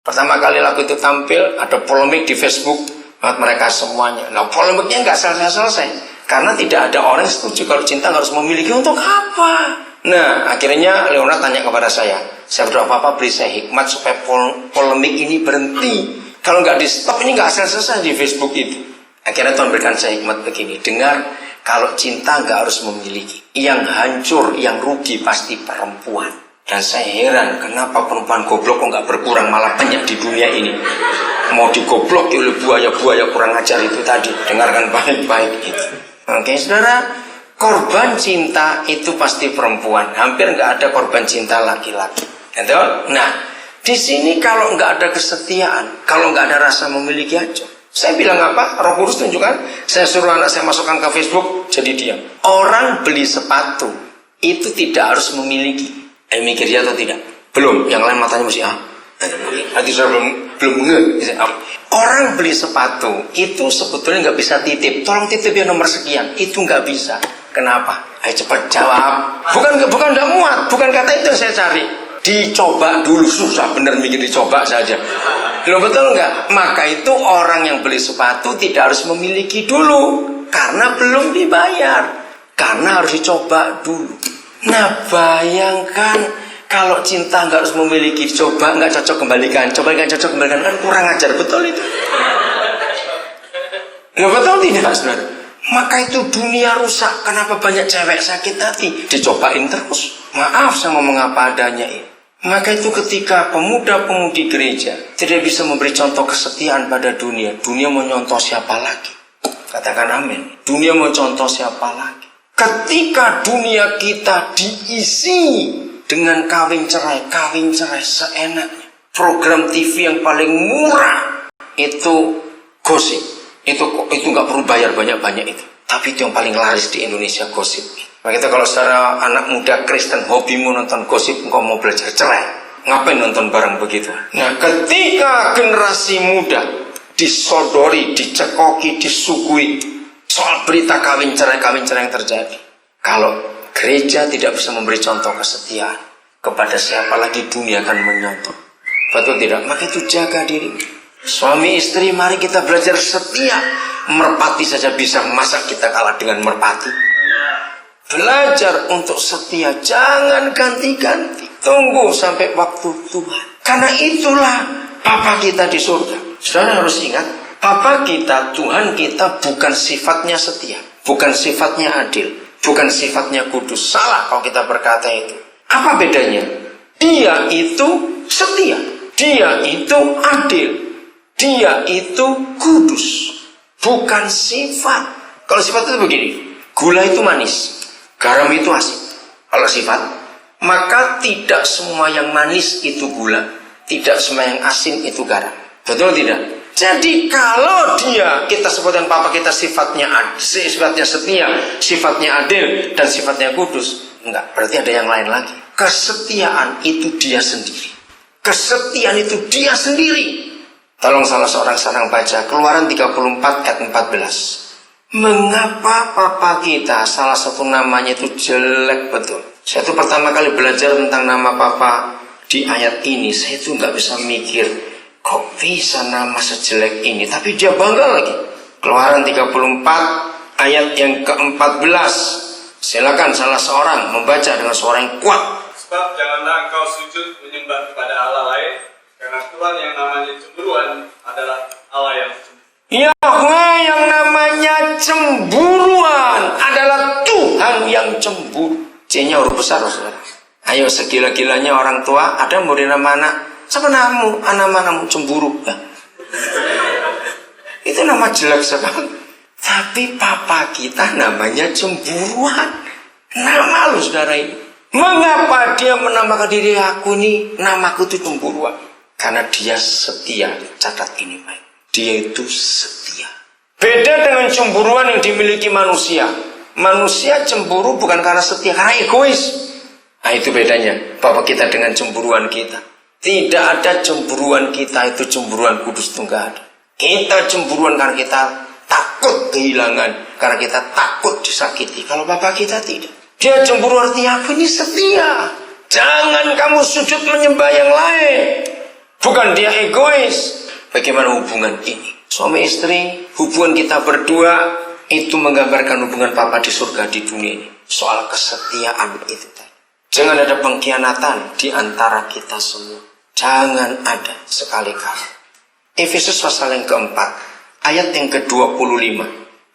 Pertama kali lagu itu tampil, ada polemik di Facebook mereka semuanya. Nah, polemiknya nggak selesai-selesai karena tidak ada orang yang setuju kalau cinta harus memiliki. Untuk apa? Nah, akhirnya Leonard tanya kepada saya berdoa Papa beri saya hikmat supaya polemik ini berhenti. Kalau nggak di stop ini nggak selesai di Facebook itu. Akhirnya Tuhan berikan saya hikmat begini, dengar, kalau cinta nggak harus memiliki. Yang hancur, yang rugi pasti perempuan. Dan saya heran, kenapa perempuan goblok kok nggak berkurang, malah banyak di dunia ini. Mau digoblok oleh buaya-buaya kurang ajar itu tadi. Dengarkan baik-baik itu. Oke, saudara, korban cinta itu pasti perempuan. Hampir nggak ada korban cinta laki-laki. Nah, di sini kalau nggak ada kesetiaan, kalau nggak ada rasa memiliki aja. Saya bilang apa? Roh Kudus tunjukkan. Saya suruh anak saya masukkan ke Facebook, jadi diam. Orang beli sepatu itu tidak harus memiliki. Mikir dia atau tidak? Belum. Yang lain matanya masih hati saya belum nge. Orang beli sepatu itu sebetulnya nggak bisa titip. Tolong titip ya nomor sekian. Itu nggak bisa. Kenapa? Ayo cepat jawab. Bukan nggak muat. Bukan kata itu yang saya cari. Dicoba dulu, susah bener mikir dicoba saja. Loh, betul nggak? Maka itu orang yang beli sepatu tidak harus memiliki dulu, karena belum dibayar, karena harus dicoba dulu. Nah, bayangkan kalau cinta nggak harus memiliki, coba nggak cocok kembalikan, coba nggak cocok kembalikan, kan kurang ajar, betul itu? Loh, betul tidak, saudara? Maka itu dunia rusak. Kenapa banyak cewek sakit hati? Dicobain terus. Maaf saya ngomong apa adanya ini. Maka itu ketika pemuda-pemudi gereja tidak bisa memberi contoh kesetiaan pada dunia, dunia mau nyontoh siapa lagi? Katakan amin. Dunia mau contoh siapa lagi? Ketika dunia kita diisi dengan kawin cerai seenaknya, program TV yang paling murah itu gosip. Itu nggak perlu bayar banyak-banyak itu. Tapi itu yang paling laris di Indonesia, gosip. Begitu kalau secara anak muda Kristen hobimu nonton gosip, engkau mau belajar cerai, ngapain nonton bareng begitu? Nah, ketika generasi muda disodori, dicekoki, disuguhi soal berita kawin cerai yang terjadi, kalau gereja tidak bisa memberi contoh kesetiaan, kepada siapa lagi dunia akan menyontoh? Betul tidak? Maka itu jaga diri. Suami istri, mari kita belajar setia. Merpati saja bisa, masa kita kalah dengan merpati? Belajar untuk setia, jangan ganti-ganti. Tunggu sampai waktu Tuhan. Karena itulah Bapa kita di surga. Saudara harus ingat, Bapa kita, Tuhan kita bukan sifatnya setia, bukan sifatnya adil, bukan sifatnya kudus. Salah kalau kita berkata itu. Apa bedanya? Dia itu setia, dia itu adil, dia itu kudus. Bukan sifat. Kalau sifat itu begini, gula itu manis, garam itu asin. Kalau sifat, maka tidak semua yang manis itu gula, tidak semua yang asin itu garam. Betul tidak? Jadi kalau kita sebutkan Papa kita sifatnya setia, sifatnya adil, dan sifatnya kudus, enggak, berarti ada yang lain lagi. Kesetiaan itu dia sendiri. Kesetiaan itu dia sendiri. Tolong salah seorang sedang baca Keluaran 34 ayat 14. Mengapa Papa kita salah satu namanya itu jelek betul? Saya itu pertama kali belajar tentang nama Papa di ayat ini, saya itu nggak bisa mikir kok bisa nama sejelek ini, tapi dia bangga lagi. Keluaran 34 ayat yang ke-14. Silakan salah seorang membaca dengan suara yang kuat. Sebab janganlah engkau sujud menyembah kepada Allah lain, karena Tuhan yang namanya cemburuan adalah Allah yang cemburu. Yahweh yang namanya cemburuan adalah Tuhan yang cemburu. C-nya huruf besar, saudara. Ayo, segila-gilanya orang tua ada murid nama anak. Siapa namamu? Namamu cemburu. Ya. Itu nama jelek sekali. Tapi Papa kita namanya cemburuan. Nama lu saudara ini. Mengapa dia menamakan diri aku ini namaku itu cemburuan? Karena dia setia. Catat ini baik. Dia itu setia. Beda dengan cemburuan yang dimiliki manusia. Manusia cemburu bukan karena setia, karena egois. Nah, itu bedanya Bapak kita dengan cemburuan kita. Tidak ada cemburuan kita itu cemburuan kudus, itu enggak ada. Kita cemburuan karena kita takut kehilangan, karena kita takut disakiti. Kalau Bapak kita tidak. Dia cemburu artinya aku ini setia. Jangan kamu sujud menyembah yang lain. Bukan dia egois. Bagaimana hubungan ini? Suami istri, hubungan kita berdua itu menggambarkan hubungan Bapa di surga di dunia ini. Soal kesetiaan itu tadi. Jangan ada pengkhianatan di antara kita semua. Jangan ada sekali-kali. Efesus pasal yang keempat, ayat yang ke-25.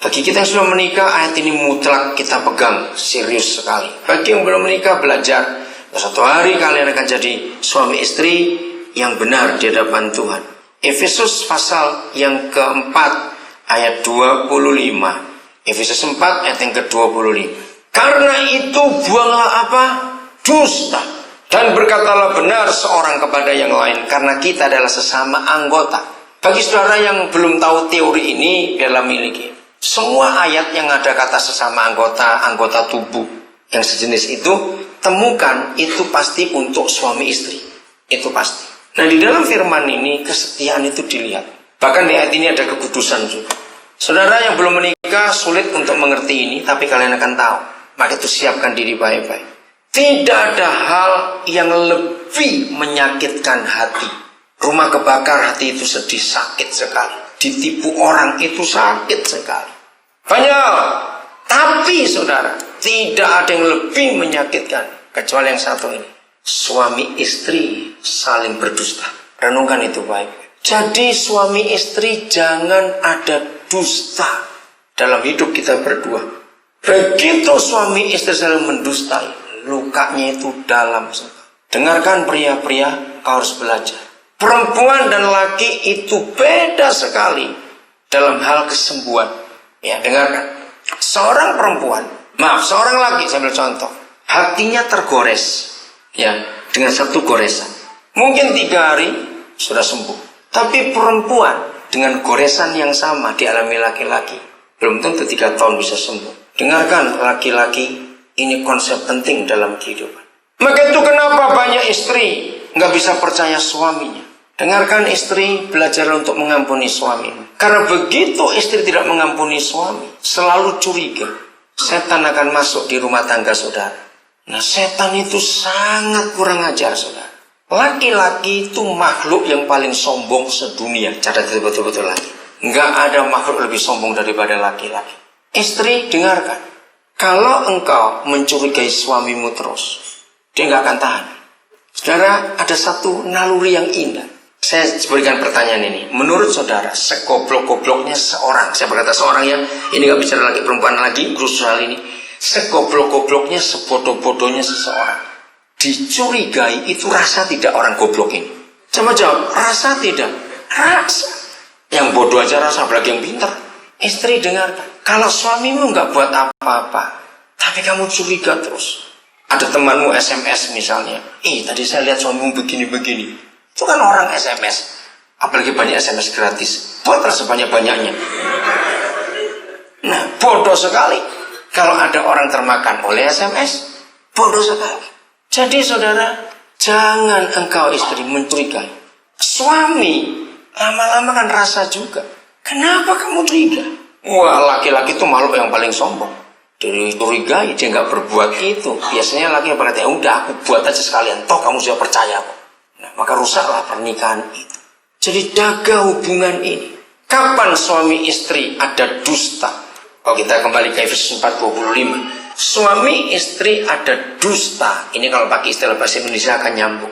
Bagi kita yang sudah menikah, ayat ini mutlak kita pegang serius sekali. Bagi yang belum menikah, belajar. Suatu hari kalian akan jadi suami istri yang benar di hadapan Tuhan. Efesus pasal yang keempat, ayat 25. Efesus 4, ayat yang ke-25. Karena itu buanglah apa? Dusta. Dan berkatalah benar seorang kepada yang lain. Karena kita adalah sesama anggota. Bagi saudara yang belum tahu teori ini, biarlah miliki. Semua ayat yang ada kata sesama anggota tubuh yang sejenis itu, temukan itu pasti untuk suami istri. Itu pasti. Nah, di dalam firman ini kesetiaan itu dilihat. Bahkan di ayat ini ada kekudusan juga. Saudara yang belum menikah sulit untuk mengerti ini, tapi kalian akan tahu. Maka itu siapkan diri baik-baik. Tidak ada hal yang lebih menyakitkan hati. Rumah kebakar, hati itu sedih, sakit sekali. Ditipu orang itu sakit sekali. Banyak. Tapi saudara, tidak ada yang lebih menyakitkan kecuali yang satu ini. Suami istri saling berdusta. Renungkan itu baik. Jadi suami istri jangan ada dusta dalam hidup kita berdua. Begitu suami istri saling mendustai, lukanya itu dalam sekali. Dengarkan pria-pria, kau harus belajar. Perempuan dan laki itu beda sekali dalam hal kesembuhan. Ya, dengarkan. Seorang laki, saya ambil contoh. Hatinya tergores. Ya, dengan satu goresan. Mungkin 3 hari sudah sembuh. Tapi perempuan dengan goresan yang sama dialami laki-laki, belum tentu 3 tahun bisa sembuh. Dengarkan laki-laki, ini konsep penting dalam kehidupan. Maka itu kenapa banyak istri nggak bisa percaya suaminya. Dengarkan istri, belajar untuk mengampuni suami. Karena begitu istri tidak mengampuni suami, selalu curiga. Setan akan masuk di rumah tangga saudara. Nah, setan itu sangat kurang ajar saudara. Laki-laki itu makhluk yang paling sombong sedunia. Catat itu betul-betul lagi. Nggak ada makhluk lebih sombong daripada laki-laki. Istri, dengarkan. Kalau engkau mencurigai suamimu terus, dia nggak akan tahan. Saudara, ada satu naluri yang indah. Saya berikan pertanyaan ini. Menurut saudara, segoblok-gobloknya seorang, saya berkata seorang ya, ini nggak bicara lagi perempuan lagi, khusus hal ini. Segoblok-gobloknya, sebodoh-bodohnya seseorang, dicurigai itu rasa tidak orang goblok ini? Coba jawab, rasa tidak? Rasa. Yang bodoh aja rasa, apalagi yang pintar. Istri, dengarkan. Kalau suamimu nggak buat apa-apa, tapi kamu curiga terus. Ada temanmu SMS misalnya, tadi saya lihat suamimu begini-begini. Itu kan orang SMS. Apalagi banyak SMS gratis. Buatlah sebanyak-banyaknya. Nah, bodoh sekali. Kalau ada orang termakan oleh SMS, bodoh sekali. Jadi saudara, jangan engkau istri mencurigai. Suami, lama-lama kan rasa juga. Kenapa kamu curiga? Wah, laki-laki itu makhluk yang paling sombong. Dicurigai, dia nggak berbuat itu. Biasanya laki yang berkata, udah aku buat aja sekalian. Toh kamu sudah percaya kok. Nah, maka rusaklah pernikahan itu. Jadi jaga hubungan ini. Kapan suami istri ada dusta? Kalau kita kembali ke Efesus 4:25, suami istri ada dusta. Ini kalau pakai istilah bahasa Indonesia akan nyambung.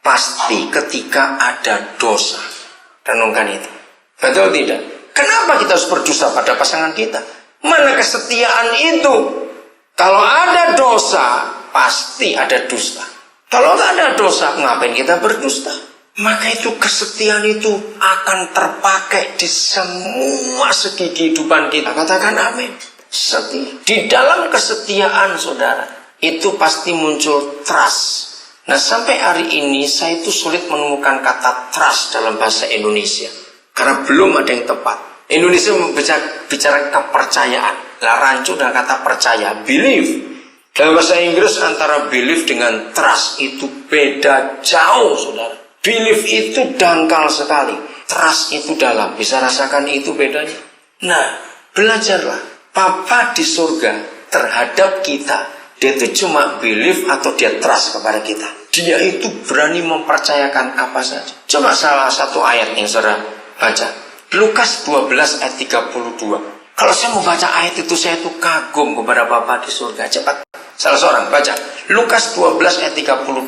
Pasti ketika ada dosa. Renungkan itu. Betul tidak? Kenapa kita harus berdusta pada pasangan kita? Mana kesetiaan itu? Kalau ada dosa, pasti ada dusta. Kalau nggak ada dosa, ngapain kita berdusta? Maka itu kesetiaan itu akan terpakai di semua segi kehidupan kita. Katakan amin. Setia. Di dalam kesetiaan saudara, itu pasti muncul trust. Nah, sampai hari ini saya itu sulit menemukan kata trust dalam bahasa Indonesia. Karena belum ada yang tepat. Indonesia bicara kepercayaan. Lah, rancu dengan kata percaya, believe. Dalam bahasa Inggris antara belief dengan trust itu beda jauh saudara. Belief itu dangkal sekali. Trust itu dalam. Bisa rasakan itu bedanya. Nah, belajarlah. Papa di surga terhadap kita, dia itu cuma belief atau dia trust kepada kita? Dia itu berani mempercayakan apa saja. Coba salah satu ayat yang saudara baca. Lukas 12 ayat 32. Kalau saya mau baca ayat itu, saya tuh kagum kepada Bapa di surga. Cepat, salah seorang baca. Lukas 12 ayat 32.